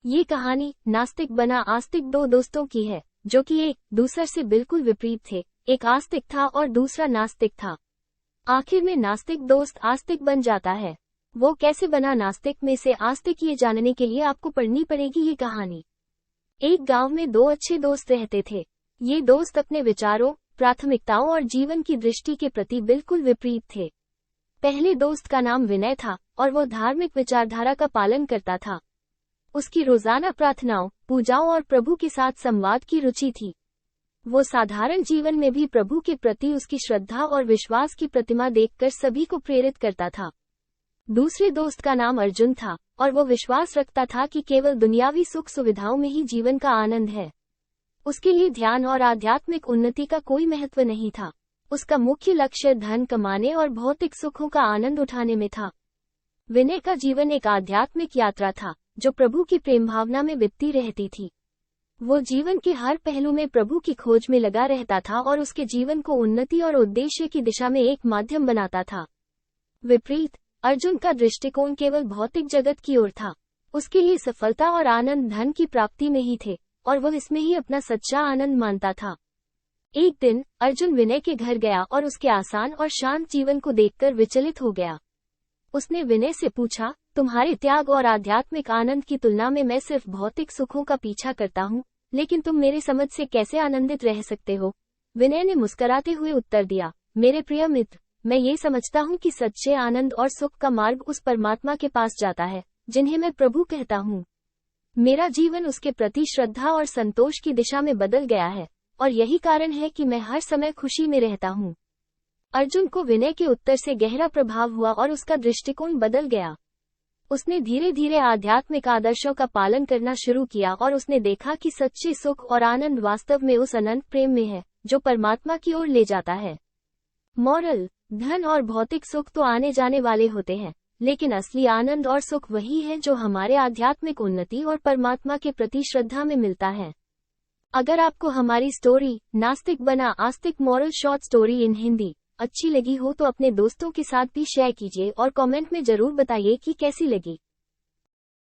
ये कहानी नास्तिक बना आस्तिक दो दोस्तों की है, जो कि एक दूसरे से बिल्कुल विपरीत थे। एक आस्तिक था और दूसरा नास्तिक था। आखिर में नास्तिक दोस्त आस्तिक बन जाता है। वो कैसे बना नास्तिक में से आस्तिक, ये जानने के लिए आपको पढ़नी पड़ेगी ये कहानी। एक गांव में दो अच्छे दोस्त रहते थे। ये दोस्त अपने विचारों, प्राथमिकताओं और जीवन की दृष्टि के प्रति बिल्कुल विपरीत थे। पहले दोस्त का नाम विनय था और वो धार्मिक विचारधारा का पालन करता था। उसकी रोजाना प्रार्थनाओं, पूजाओं और प्रभु के साथ संवाद की रुचि थी। वो साधारण जीवन में भी प्रभु के प्रति उसकी श्रद्धा और विश्वास की प्रतिमा देखकर सभी को प्रेरित करता था। दूसरे दोस्त का नाम अर्जुन था और वो विश्वास रखता था कि केवल दुनियावी सुख सुविधाओं में ही जीवन का आनंद है। उसके लिए ध्यान और आध्यात्मिक उन्नति का कोई महत्व नहीं था। उसका मुख्य लक्ष्य धन कमाने और भौतिक सुखों का आनंद उठाने में था। विनय का जीवन एक आध्यात्मिक यात्रा था, जो प्रभु की प्रेम भावना में बीतती रहती थी। वो जीवन के हर पहलू में प्रभु की खोज में लगा रहता था और उसके जीवन को उन्नति और उद्देश्य की दिशा में एक माध्यम बनाता था। विपरीत, अर्जुन का दृष्टिकोण केवल भौतिक जगत की ओर था। उसके लिए सफलता और आनंद धन की प्राप्ति में ही थे और वह इसमें ही अपना सच्चा आनंद मानता था। एक दिन अर्जुन विनय के घर गया और उसके आसान और शांत जीवन को देखकर विचलित हो गया। उसने विनय से पूछा, तुम्हारे त्याग और आध्यात्मिक आनंद की तुलना में मैं सिर्फ भौतिक सुखों का पीछा करता हूँ, लेकिन तुम मेरे समझ से कैसे आनंदित रह सकते हो? विनय ने मुस्कुराते हुए उत्तर दिया, मेरे प्रिय मित्र, मैं ये समझता हूँ कि सच्चे आनंद और सुख का मार्ग उस परमात्मा के पास जाता है, जिन्हें मैं प्रभु कहता हूँ। मेरा जीवन उसके प्रति श्रद्धा और संतोष की दिशा में बदल गया है, और यही कारण है कि मैं हर समय खुशी में रहता हूँ। अर्जुन को विनय के उत्तर से गहरा प्रभाव हुआ और उसका दृष्टिकोण बदल गया। उसने धीरे धीरे आध्यात्मिक आदर्शों का पालन करना शुरू किया और उसने देखा कि सच्चे सुख और आनंद वास्तव में उस अनंत प्रेम में है, जो परमात्मा की ओर ले जाता है। मॉरल: धन और भौतिक सुख तो आने जाने वाले होते हैं, लेकिन असली आनंद और सुख वही है जो हमारे आध्यात्मिक उन्नति और परमात्मा के प्रति श्रद्धा में मिलता है। अगर आपको हमारी स्टोरी नास्तिक बना आस्तिक moral short story in Hindi अच्छी लगी हो तो अपने दोस्तों के साथ भी शेयर कीजिए और कमेंट में जरूर बताइए कि कैसी लगी।